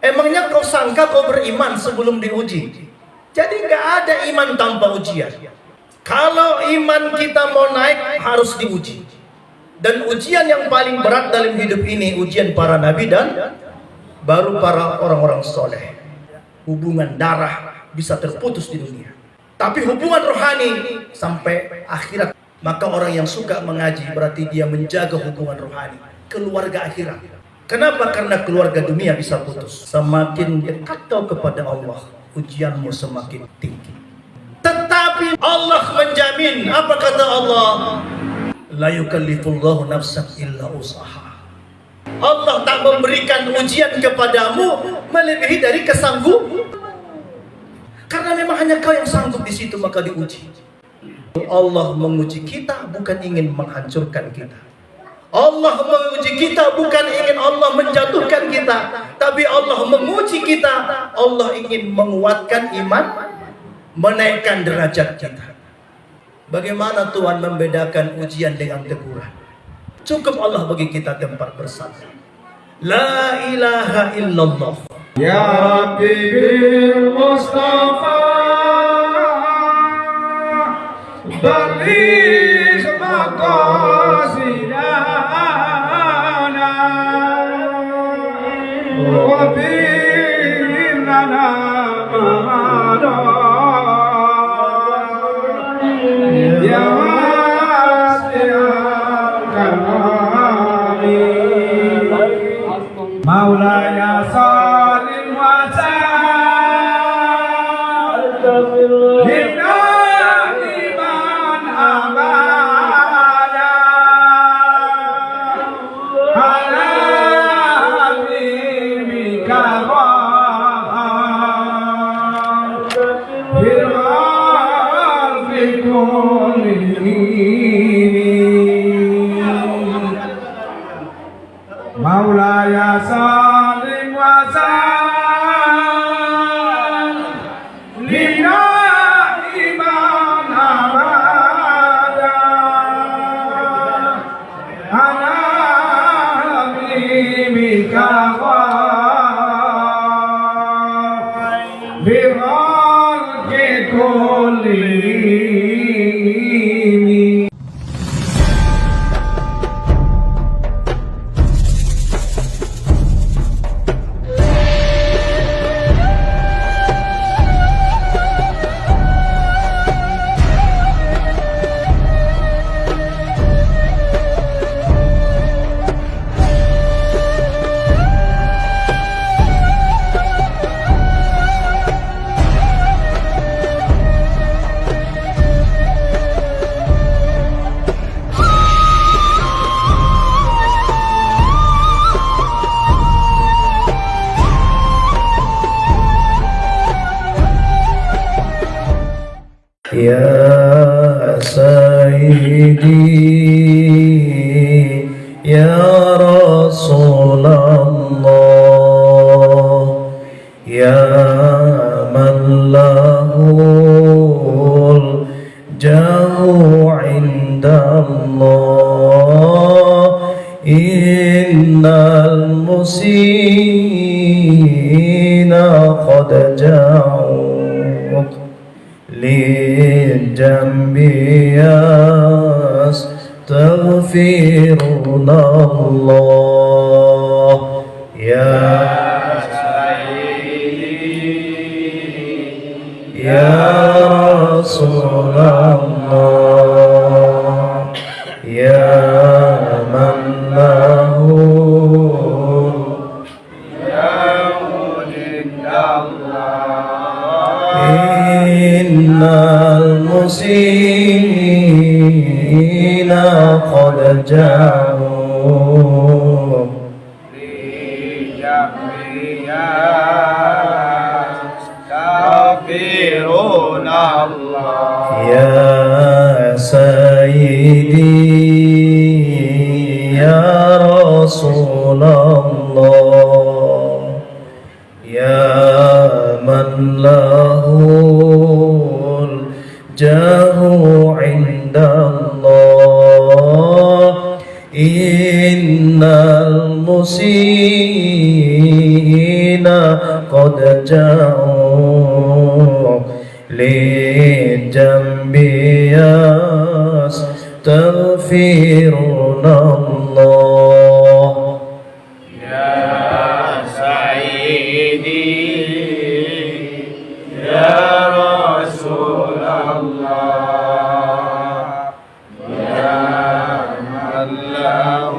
Emangnya kau sangka kau beriman sebelum diuji? Jadi nggak ada iman tanpa ujian. Kalau iman kita mau naik harus diuji. Dan ujian yang paling berat dalam hidup ini ujian para nabi dan baru para orang-orang soleh. Hubungan darah bisa terputus di dunia, tapi hubungan rohani sampai akhirat. Maka orang yang suka mengaji berarti dia menjaga hubungan rohani, keluarga akhirat. Kenapa? Karena keluarga dunia bisa putus. Semakin dekat kau kepada Allah, ujianmu semakin tinggi. Tetapi Allah menjamin, apa kata Allah? La yukallifullahu nafsan illa usaha. Allah tak memberikan ujian kepadamu melebihi dari kesanggup. Karena memang hanya kau yang sanggup di situ, maka diuji. Allah menguji kita bukan ingin menghancurkan kita. Allah menguji kita bukan ingin Allah menjatuhkan kita, tapi Allah menguji kita. Allah ingin menguatkan iman, menaikkan derajat kita. Bagaimana Tuhan membedakan ujian dengan teguran? Cukup Allah bagi kita tempat bersandar. La ilaha illallah. Ya Rabbi bil Mustafa Baligh maqasidana wa bil lana ma'ana ya Maulaya salim wa sallim lina iman abada ala habibika birhal fi kulli Maulaya salim wa sallim lina iman abada ala habibika birhal fi kulli. Ya Sayyidi Ya Rasulullah Ya man lahul jahu indallah Innal musina qad ja'u للجنب يستغفرون الله يا سيدي يا رسول الله يا من له Innal musina qad ja'u Kafirun Allah Ya Sayyidi Ya Rasulullah Ya man lahul jahu indallah Innal musina المسيئين قد جاءوا لجنبي يستغفرون الله يا سيدي يا رسول الله يا من له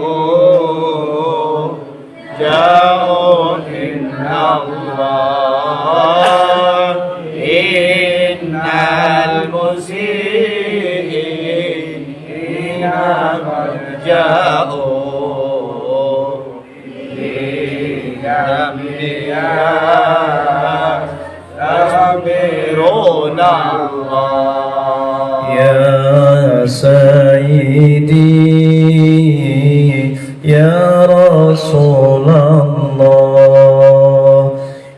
جاء إن الله إن المسيئين قد جاءوا يستغفرون الله يا سيدي يا رسول الله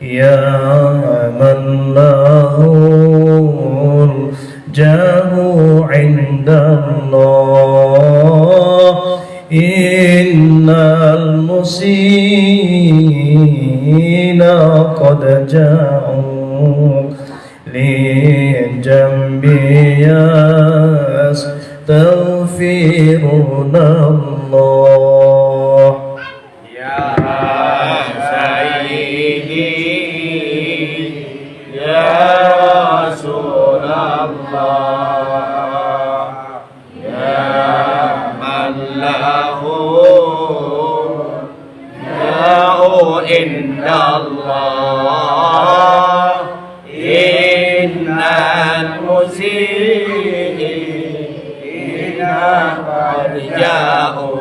يا من له الجاه عند الله إن المسيئين قد جاءوا لجنبي يستغفرون الله يا سيدي يا رسول الله يا من له جاء إن الله إن المسيئين قد جاءوا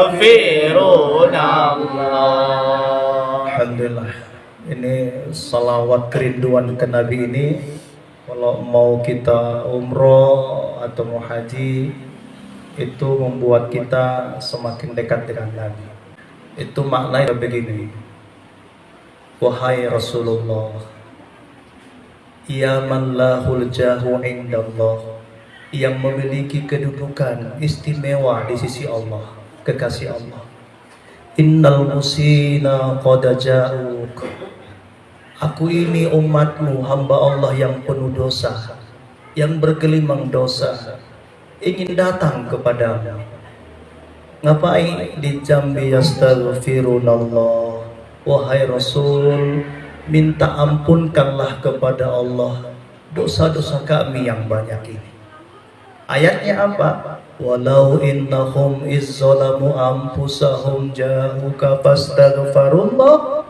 يستغفرون الله. Alhamdulillah. Ini salawat kerinduan ke Nabi ini, kalau mau kita umroh atau mau haji, itu membuat kita semakin dekat dengan Nabi. Itu maknanya begini: wahai Rasulullah, ya man lahul jahu indallah, yang memiliki kedudukan istimewa di sisi Allah, kekasih Allah. Innal musina qad ja'uk, aku ini umatmu, hamba Allah yang penuh dosa, yang bergelimang dosa, ingin datang kepadamu. Ngapain di jambi yastaghfirunallah? Wahai Rasul, minta ampunkanlah kepada Allah dosa-dosa kami yang banyak ini. Ayatnya apa? Walau innahum izzalamu anfusahum ja'uka fastaghfirullah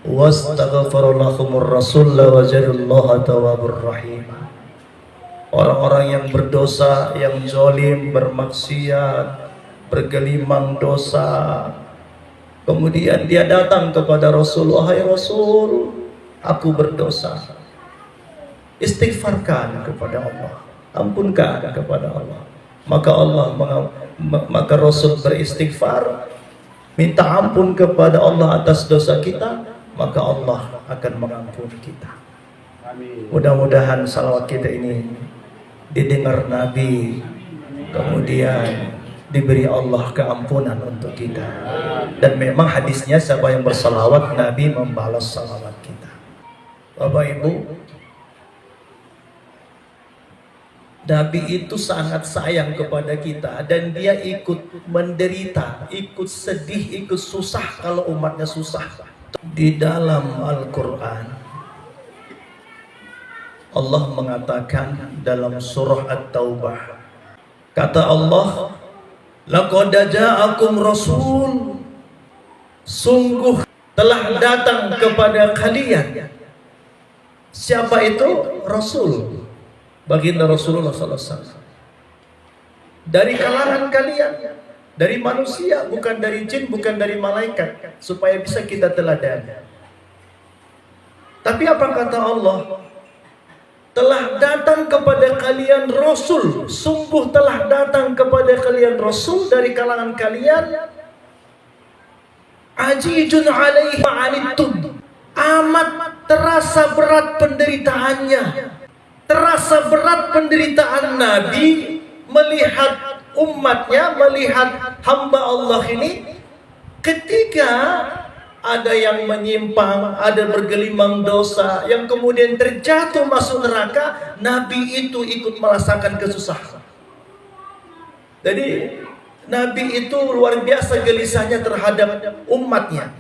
wastaghfirulahumur rasul wajadullaha tawwabur rahim. Orang-orang yang berdosa, yang zalim, bermaksiat, bergelimang dosa, kemudian dia datang kepada Rasul, wahai Rasul, aku berdosa, istighfarkan kepada Allah, ampunkan kepada Allah. Maka Rasul beristighfar, minta ampun kepada Allah atas dosa kita, maka Allah akan mengampuni kita. Mudah-mudahan salawat kita ini didengar Nabi, kemudian diberi Allah keampunan untuk kita. Dan memang hadisnya, siapa yang bersalawat, Nabi membalas salawat kita. Bapak Ibu, Nabi itu sangat sayang kepada kita, dan dia ikut menderita, ikut sedih, ikut susah kalau umatnya susah. Di dalam Al-Quran, Allah mengatakan dalam surah At-Taubah, kata Allah, laqad ja'akum rasul, sungguh telah datang kepada kalian. Siapa itu? Rasul, baginda Rasulullah SAW, dari kalangan kalian, dari manusia, bukan dari jin, bukan dari malaikat, supaya bisa kita teladani. Tapi apa kata Allah? Telah datang kepada kalian Rasul, sungguh telah datang kepada kalian Rasul dari kalangan kalian, ajizun alaihi ma'anittum, amat terasa berat penderitaannya. Terasa berat penderitaan Nabi melihat umatnya, melihat hamba Allah ini, ketika ada yang menyimpang, ada bergelimang dosa, yang kemudian terjatuh masuk neraka, Nabi itu ikut merasakan kesusahan. Jadi Nabi itu luar biasa gelisahnya terhadap umatnya.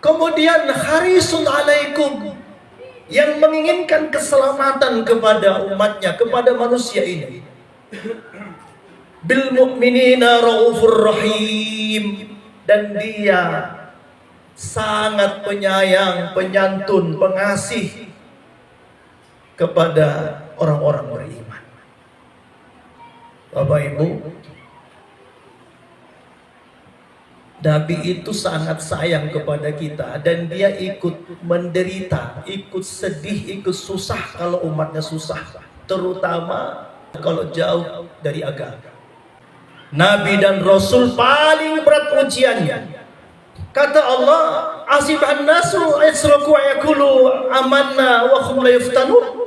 Kemudian harisun alaikum, yang menginginkan keselamatan kepada umatnya, kepada manusia ini. Bil mu'minina raufur rahim, dan dia sangat penyayang, penyantun, pengasih kepada orang-orang beriman. Bapak Ibu, Nabi itu sangat sayang kepada kita, dan dia ikut menderita, ikut sedih, ikut susah kalau umatnya susah, terutama kalau jauh dari agama. Nabi dan Rasul paling berat ujiannya. Kata Allah, asibahan nasu yasraku wa yaqulu amanna wa hum la yuftanun.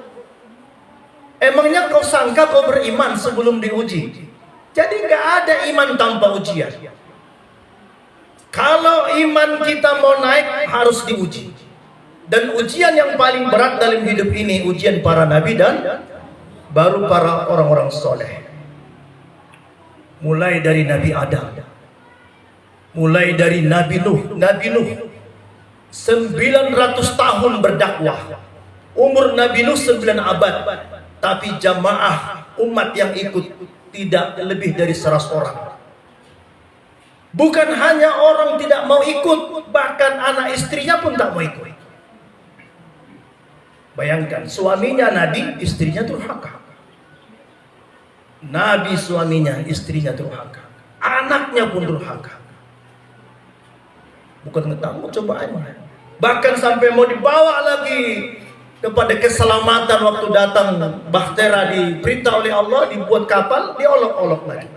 Emangnya kau sangka kau beriman sebelum diuji? Jadi nggak ada iman tanpa ujian. Kalau iman kita mau naik harus diuji. Dan ujian yang paling berat dalam hidup ini ujian para nabi dan baru para orang-orang soleh. Mulai dari Nabi Adam, mulai dari Nabi Nuh. Nabi Nuh 900 tahun berdakwah. Umur Nabi Nuh 9 abad. Tapi jamaah umat yang ikut tidak lebih dari 100 orang. Bukan hanya orang tidak mau ikut, bahkan anak istrinya pun tak mau ikut. Bayangkan, suaminya Nabi, istrinya durhaka. Nabi suaminya, istrinya durhaka. Anaknya pun durhaka. Bukan ketemu cobaannya. Bahkan sampai mau dibawa lagi kepada keselamatan waktu datang bahtera, diperintah oleh Allah, dibuat kapal, diolok-olok lagi.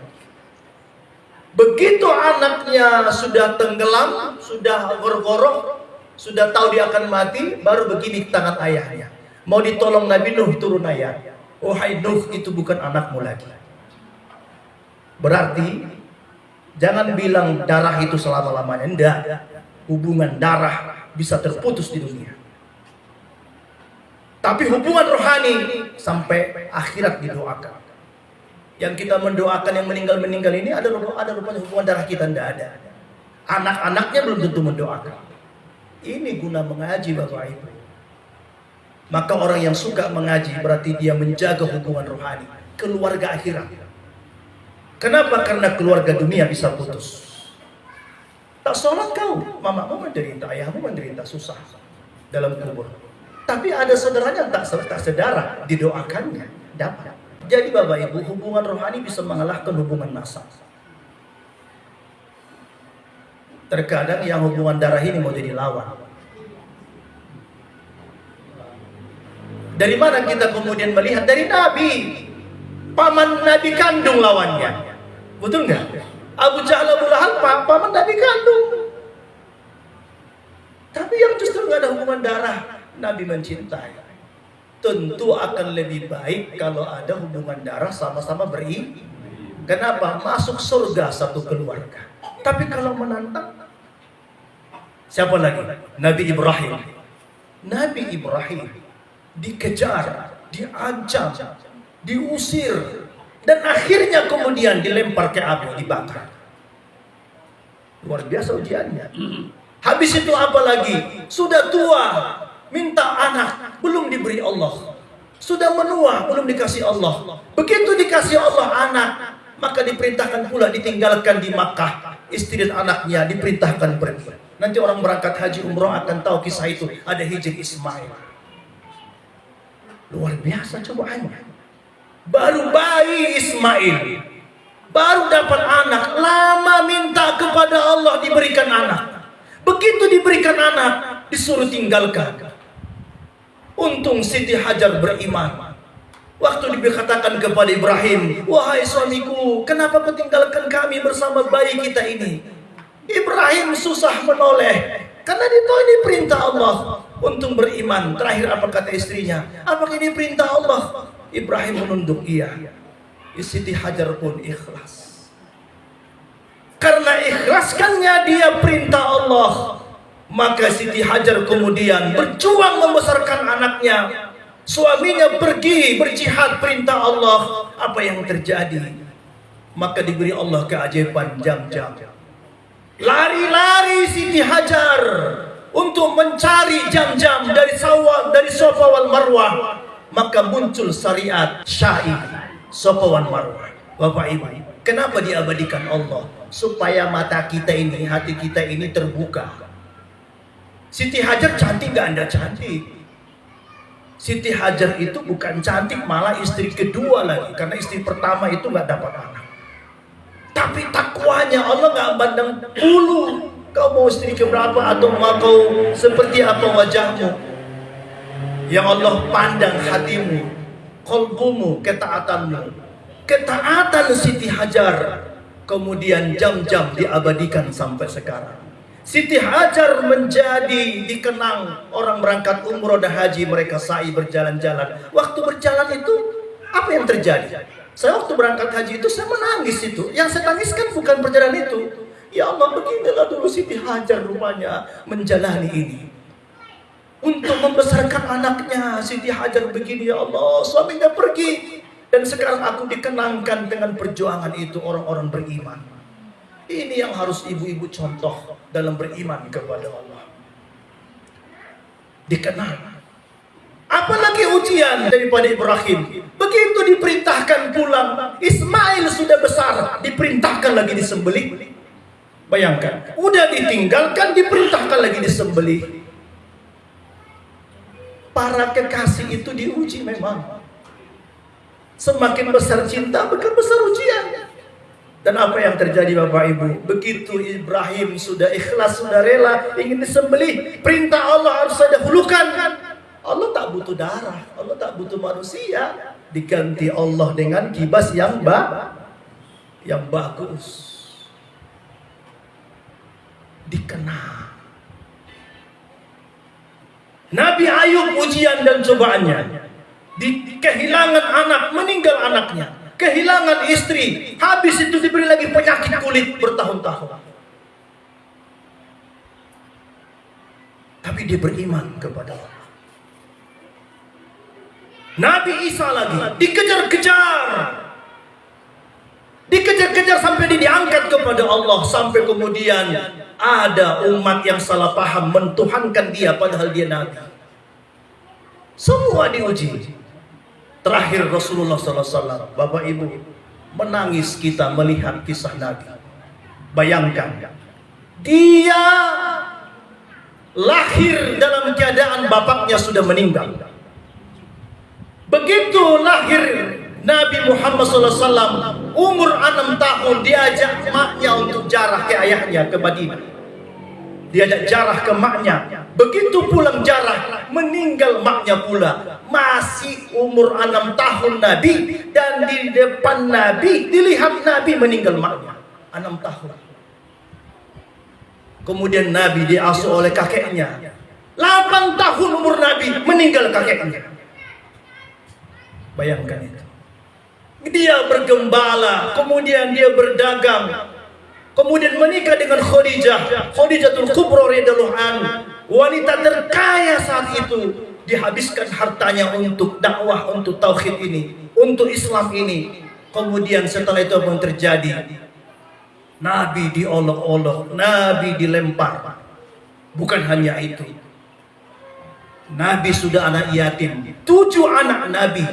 Begitu anaknya sudah tenggelam, sudah gorok-gorok, sudah tahu dia akan mati, baru begini tangan ayahnya. Mau ditolong Nabi Nuh, turun ayat. Wahai Nuh, itu bukan anakmu lagi. Berarti jangan bilang darah itu selama-lamanya. Enggak. Hubungan darah bisa terputus di dunia. Tapi hubungan rohani sampai akhirat didoakan. Yang kita mendoakan yang meninggal ini ada rupanya hubungan darah kita tidak ada. Anak-anaknya belum tentu mendoakan. Ini guna mengaji Bapak Ibu. Maka orang yang suka mengaji berarti dia menjaga hubungan rohani, keluarga akhirat. Kenapa? Karena keluarga dunia bisa putus. Tak sholat kau, mamamu menderita, ayahmu menderita, susah dalam kubur. Tapi ada saudaranya tak saudara, didoakannya, dapat. Jadi Bapak Ibu, hubungan rohani bisa mengalahkan hubungan nasab. Terkadang yang hubungan darah ini mau jadi lawan. Dari mana kita kemudian melihat? Dari Nabi. Paman Nabi kandung lawannya. Betul nggak? Abu Jahal, Abu Lahab, paman Nabi kandung. Tapi yang justru nggak ada hubungan darah, Nabi mencintai. Tentu akan lebih baik kalau ada hubungan darah sama-sama beriman. Kenapa? Masuk surga satu keluarga. Tapi kalau menantang, siapa lagi? Nabi Ibrahim. Nabi Ibrahim dikejar, diancam, diusir, dan akhirnya kemudian dilempar ke api, dibakar. Luar biasa ujiannya. Habis itu apa lagi? Sudah tua, minta anak, belum diberi Allah. Sudah menua, belum dikasih Allah. Begitu dikasih Allah anak, maka diperintahkan pula ditinggalkan di Makkah. Istri dan anaknya diperintahkan pergi. Nanti orang berangkat haji umroh akan tahu kisah itu. Ada Hijri Ismail. Luar biasa cobaannya. Baru bayi Ismail, baru dapat anak, lama minta kepada Allah diberikan anak. Begitu diberikan anak, disuruh tinggalkan. Untung Siti Hajar beriman. Waktu dikatakan kepada Ibrahim, wahai suamiku, kenapa kau tinggalkan kami bersama bayi kita ini? Ibrahim susah menoleh, karena dia tahu ini perintah Allah. Untung beriman. Terakhir apa kata istrinya? Apakah ini perintah Allah? Ibrahim menunduk, iya. Siti Hajar pun ikhlas. Karena ikhlaskannya dia perintah Allah, maka Siti Hajar kemudian berjuang membesarkan anaknya. Suaminya pergi berjihad perintah Allah. Apa yang terjadi? Maka diberi Allah keajaiban jam-jam. Lari-lari Siti Hajar untuk mencari jam-jam dari sawah, dari Safa wal Marwah. Maka muncul syariat syai Safa wal Marwah. Bapak Ibu, kenapa diabadikan Allah? Supaya mata kita ini, hati kita ini terbuka. Siti Hajar cantik gak Anda cantik? Siti Hajar itu bukan cantik, malah istri kedua lagi. Karena istri pertama itu gak dapat anak. Tapi takwanya Allah gak pandang bulu. Kau mau istri keberapa atau mau kau seperti apa wajahmu. Yang Allah pandang hatimu, qalbumu, ketaatanmu. Ketaatan Siti Hajar kemudian jam-jam diabadikan sampai sekarang. Siti Hajar menjadi dikenang orang berangkat umroh dan haji, mereka sa'i berjalan-jalan. Waktu berjalan itu apa yang terjadi? Saya waktu berangkat haji itu saya menangis itu. Yang saya tangiskan bukan perjalanan itu. Ya Allah, beginilah dulu Siti Hajar rupanya menjalani ini. Untuk membesarkan anaknya, Siti Hajar begini, ya Allah, suaminya pergi. Dan sekarang aku dikenangkan dengan perjuangan itu orang-orang beriman. Ini yang harus ibu-ibu contoh dalam beriman kepada Allah. Dikenal. Apalagi ujian daripada Ibrahim. Begitu diperintahkan pulang, Ismail sudah besar, diperintahkan lagi disembelih. Bayangkan, udah ditinggalkan, diperintahkan lagi disembelih. Para kekasih itu diuji memang. Semakin besar cinta, makin besar ujian. Dan apa yang terjadi Bapak Ibu? Begitu Ibrahim sudah ikhlas, sudah rela, ingin disembelih, perintah Allah harus saya dahulukan. Allah tak butuh darah, Allah tak butuh manusia. Diganti Allah dengan kibas yang bagus. Dikenal. Nabi Ayub ujian dan cobaannya. Kehilangan anak, meninggal anaknya. Kehilangan istri, habis itu diberi lagi penyakit kulit bertahun-tahun. Tapi dia beriman kepada Allah. Nabi Isa lagi dikejar-kejar. Dikejar-kejar sampai dia diangkat kepada Allah. Sampai kemudian ada umat yang salah paham, mentuhankan dia padahal dia Nabi. Semua diuji. Terakhir Rasulullah SAW, Bapak Ibu, menangis kita melihat kisah Nabi. Bayangkan, dia lahir dalam keadaan bapaknya sudah meninggal. Begitu lahir Nabi Muhammad SAW, umur 6 tahun, diajak maknya untuk jarah ke ayahnya ke Madinah. Diajak jarah ke maknya. Begitu pulang jarah, meninggal maknya pula. Masih umur 6 tahun Nabi, dan di depan Nabi dilihat Nabi meninggal maknya 6 tahun. Kemudian Nabi diasuh oleh kakeknya. 8 tahun umur Nabi, meninggal kakeknya. Bayangkan itu. Dia bergembala, kemudian dia berdagang, kemudian menikah dengan Khadijah, Khadijatul Kubra radhiyallahu anha, wanita terkaya saat itu. Dihabiskan hartanya untuk dakwah, untuk tauhid ini, untuk Islam ini. Kemudian setelah itu apa yang terjadi? Nabi diolok-olok, Nabi dilempar. Bukan hanya itu, Nabi sudah anak yatim, 7 anak Nabi,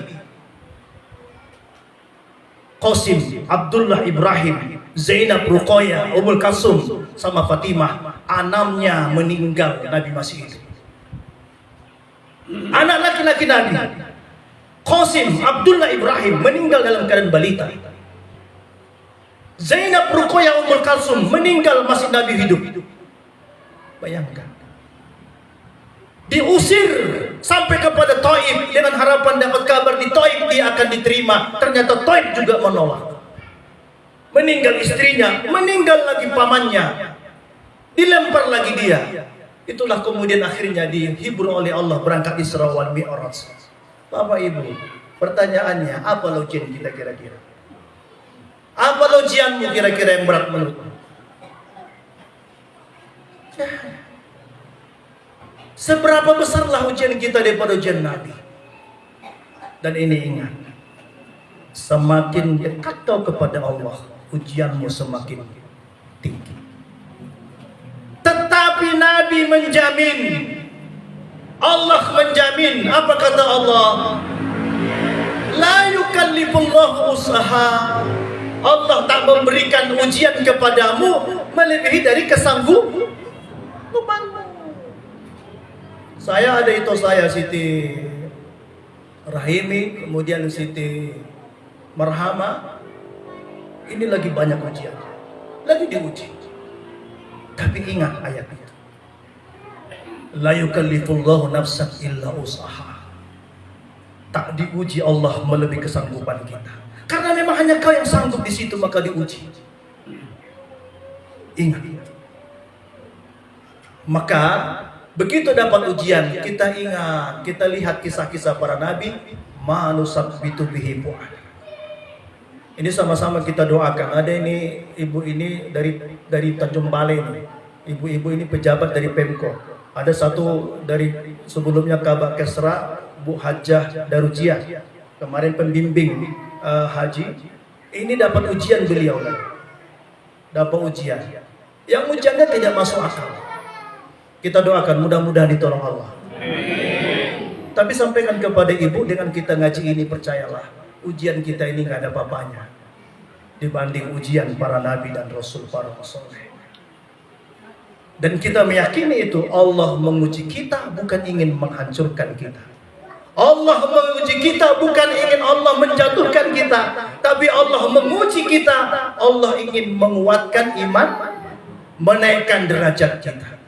Qasim, Abdullah, Ibrahim, Zainab, Ruqayyah, Ummul Kalsum, sama Fatimah. 6-nya meninggal, Nabi masih hidup. Anak laki-laki Nabi, Qasim, Abdullah, Ibrahim, meninggal dalam keadaan balita. Zainab, Ruqayyah, Ummul Kalsum meninggal masih Nabi hidup. Bayangkan. Diusir sampai kepada Taif dengan harapan dapat kabar di Taif dia akan diterima. Ternyata Taif juga menolak. Meninggal istrinya, meninggal lagi pamannya, dilempar lagi dia. Itulah kemudian akhirnya dihibur oleh Allah berangkat Isra wal Mi'raj. Bapak Ibu, pertanyaannya apa ujian kita kira-kira? Apa ujianmu kira-kira yang berat menurutmu? Seberapa besarlah ujian kita daripada ujian Nabi. Dan ini ingat, semakin dekat kau kepada Allah, ujianmu semakin tinggi. Tetapi Nabi menjamin, Allah menjamin, apa kata Allah? La yukallifullahu usaha. Allah tak memberikan ujian kepadamu melebihi dari kesanggupanmu. Saya ada itu saya Siti Rahimi, kemudian Siti Marhama. Ini lagi banyak ujian, lagi diuji. Tapi ingat ayat itu. La yukallifullahu nafsan illa usaha. Tak diuji Allah melebihi kesanggupan kita. Karena memang hanya kau yang sanggup di situ, maka diuji. Ingat. Maka begitu dapat ujian, kita ingat, kita lihat kisah-kisah para nabi, manusabbitu bihi fu'ad. Ini sama-sama kita doakan. Ada ini ibu ini dari Tanjung Balai ini. Ibu-ibu ini pejabat dari Pemko. Ada satu dari sebelumnya Kabak Kesra, Bu Hajjah Darujiah. Kemarin pembimbing haji. Ini dapat ujian beliau kan. Dapat ujian. Yang ujiannya tidak masuk akal. Kita doakan mudah-mudahan ditolong Allah. Tapi sampaikan kepada ibu, dengan kita ngaji ini percayalah, ujian kita ini nggak ada apa-apanya dibanding ujian para nabi dan rasul, para rasul. Dan kita meyakini itu Allah menguji kita bukan ingin menghancurkan kita. Allah menguji kita bukan ingin Allah menjatuhkan kita, tapi Allah menguji kita, Allah ingin menguatkan iman, menaikkan derajat kita.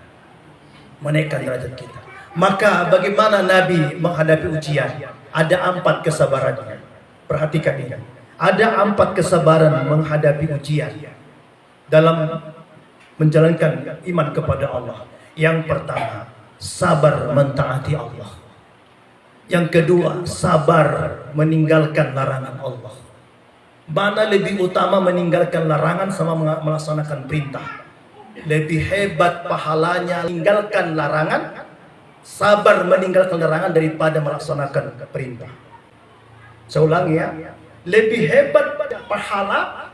Menaikkan derajat kita. Maka bagaimana Nabi menghadapi ujian? Ada 4 kesabarannya. Perhatikan ini. Ada 4 kesabaran menghadapi ujian dalam menjalankan iman kepada Allah. Yang pertama, sabar mentaati Allah. Yang kedua, sabar meninggalkan larangan Allah. Mana lebih utama meninggalkan larangan sama melaksanakan perintah? Lebih hebat pahalanya meninggalkan larangan, sabar meninggalkan larangan daripada melaksanakan perintah. Saya ulangi ya, lebih hebat pahala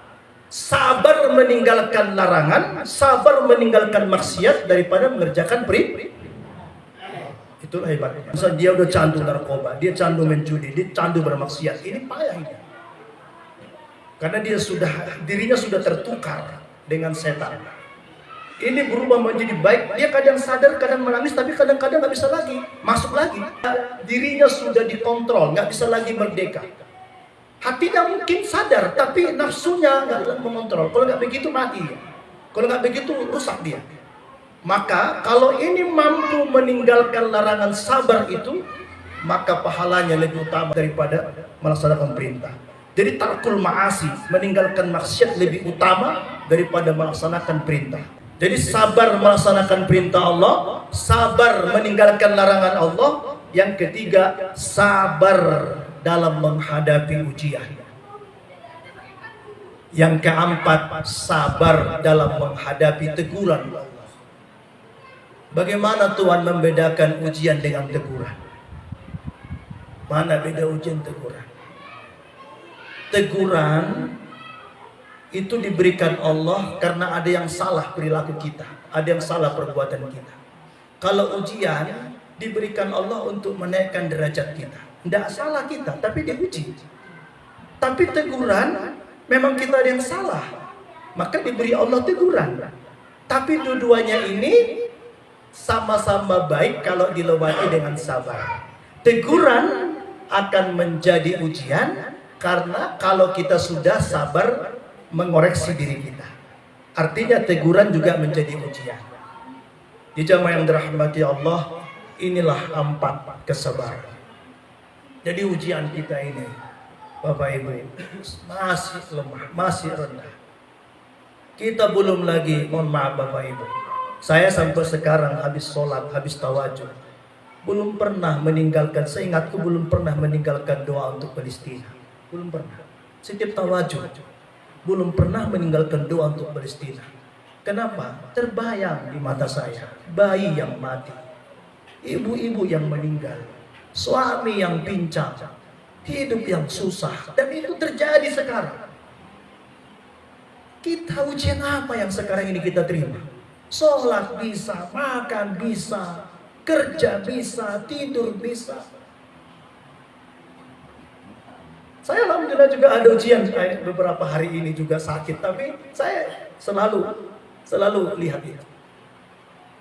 sabar meninggalkan larangan, sabar meninggalkan maksiat daripada mengerjakan perintah. Itulah hebatnya. Misalnya dia udah candu narkoba, dia candu menjudi, dia candu bermaksiat, ini payah ini. Karena dirinya sudah tertukar dengan setan. Ini berubah menjadi baik, dia kadang sadar, kadang menangis, tapi kadang-kadang nggak bisa lagi, masuk lagi. Dirinya sudah dikontrol, nggak bisa lagi merdeka. Hatinya mungkin sadar, tapi nafsunya nggak mengontrol. Kalau nggak begitu mati. Kalau nggak begitu rusak dia. Maka kalau ini mampu meninggalkan larangan sabar itu, maka pahalanya lebih utama daripada melaksanakan perintah. Jadi tarkul ma'asi, meninggalkan maksiat lebih utama daripada melaksanakan perintah. Jadi sabar melaksanakan perintah Allah, sabar meninggalkan larangan Allah. Yang ketiga, sabar dalam menghadapi ujian. Yang keempat, sabar dalam menghadapi teguran Allah. Bagaimana Tuhan membedakan ujian dengan teguran? Mana beda ujian teguran? Teguran itu diberikan Allah karena ada yang salah perilaku kita, ada yang salah perbuatan kita. Kalau ujian diberikan Allah untuk menaikkan derajat kita. Tidak salah kita, tapi diuji. Tapi teguran memang kita ada yang salah, maka diberi Allah teguran. Tapi dua-duanya ini sama-sama baik kalau dilewati dengan sabar. Teguran akan menjadi ujian karena kalau kita sudah sabar mengoreksi diri kita. Artinya teguran juga menjadi ujian. Di jamaah yang dirahmati Allah, inilah 4 kesabaran. Jadi ujian kita ini, Bapak Ibu, masih lemah, masih rendah. Kita belum lagi, mohon maaf Bapak Ibu, saya sampai sekarang habis sholat, habis tawajuh, belum pernah meninggalkan, seingatku belum pernah meninggalkan doa untuk Palestina. Belum pernah. Setiap tawajuh, belum pernah meninggalkan doa untuk Palestina. Kenapa? Terbayang di mata saya bayi yang mati, ibu-ibu yang meninggal, suami yang pincang, hidup yang susah, dan itu terjadi sekarang. Kita ujian apa yang sekarang ini kita terima? Sholat bisa, makan bisa, kerja bisa, tidur bisa. Saya alhamdulillah juga ada ujian beberapa hari ini juga sakit, tapi saya selalu lihat itu.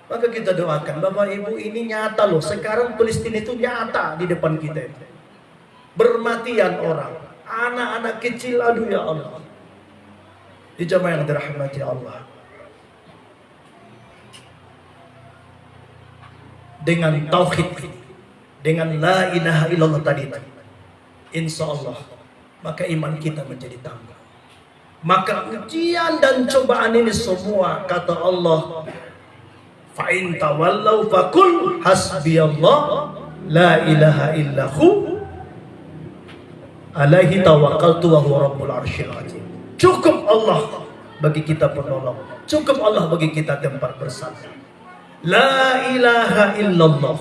Maka kita doakan, Bapak Ibu, ini nyata loh. Sekarang Palestina itu nyata di depan kita itu. Bermatian orang, anak-anak kecil, aduh ya Allah. Di jamaah yang dirahmati Allah. Dengan tauhid, dengan la ilaha illallah tadi, insya Allah, maka iman kita menjadi tambah. Maka ujian dan cobaan ini semua, kata Allah, fa in tawallau faqul hasbiyallah la ilaha illahu alaihi tawakkaltu wa huwa rabbul arsyil azim. Cukup Allah bagi kita penolong, cukup Allah bagi kita tempat bersandar. La ilaha illallah,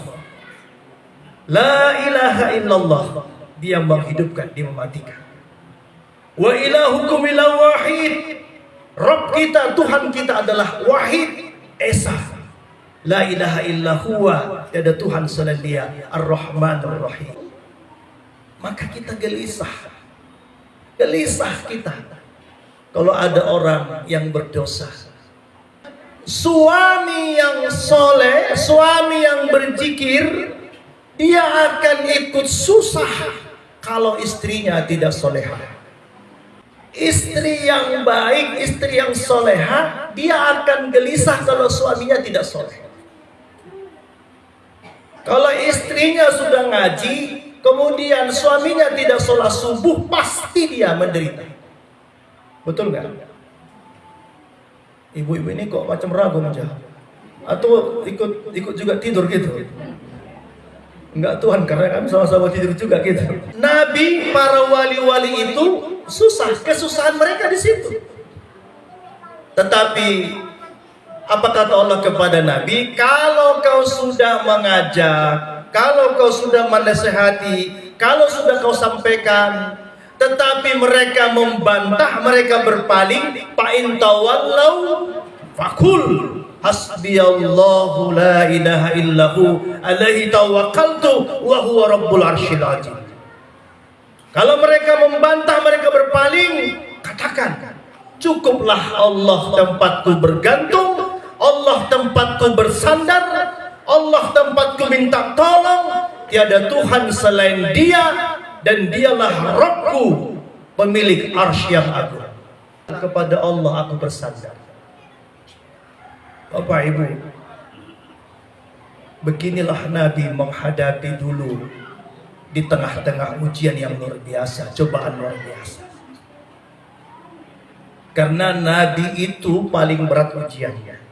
la ilaha illallah, dia menghidupkan, dia mematikan. Wa ilahukum ilah wahid, Rabb kita, Tuhan kita adalah wahid, esa. La ilaha illa huwa, tiada Tuhan selain dia, Ar-Rahmanur Rahim. Maka kita gelisah kita kalau ada orang yang berdosa. Suami yang soleh, suami yang berzikir, dia akan ikut susah kalau istrinya tidak soleha. Istri yang baik, istri yang soleha, dia akan gelisah kalau suaminya tidak soleh. Kalau istrinya sudah ngaji, kemudian suaminya tidak sholat subuh, pasti dia menderita. Betul nggak? Ibu-ibu ini kok macam ragu menjawab, atau ikut juga tidur gitu? Enggak Tuhan, karena kami sama-sama tidur juga gitu. Nabi, para wali-wali itu susah, kesusahan mereka di situ. Tetapi apa kata Allah kepada Nabi? Kalau kau sudah mengajak, kalau kau sudah menasehati, kalau sudah kau sampaikan, tetapi mereka membantah, mereka berpaling, fa in tawallau faqul hasbiyallahu la ilaha illahu alaihi tawakkaltu wa huwa rabbul arsyil azim. Kalau mereka membantah, mereka berpaling, katakan, cukuplah Allah tempatku bergantung, Allah tempatku bersandar, Allah tempatku minta tolong, tiada Tuhan selain Dia, dan Dialah Rabbku, pemilik arsy yang agung. Kepada Allah aku bersandar. Bapak Ibu, beginilah Nabi menghadapi dulu di tengah-tengah ujian yang luar biasa, cobaan luar biasa. Karena Nabi itu paling berat ujiannya.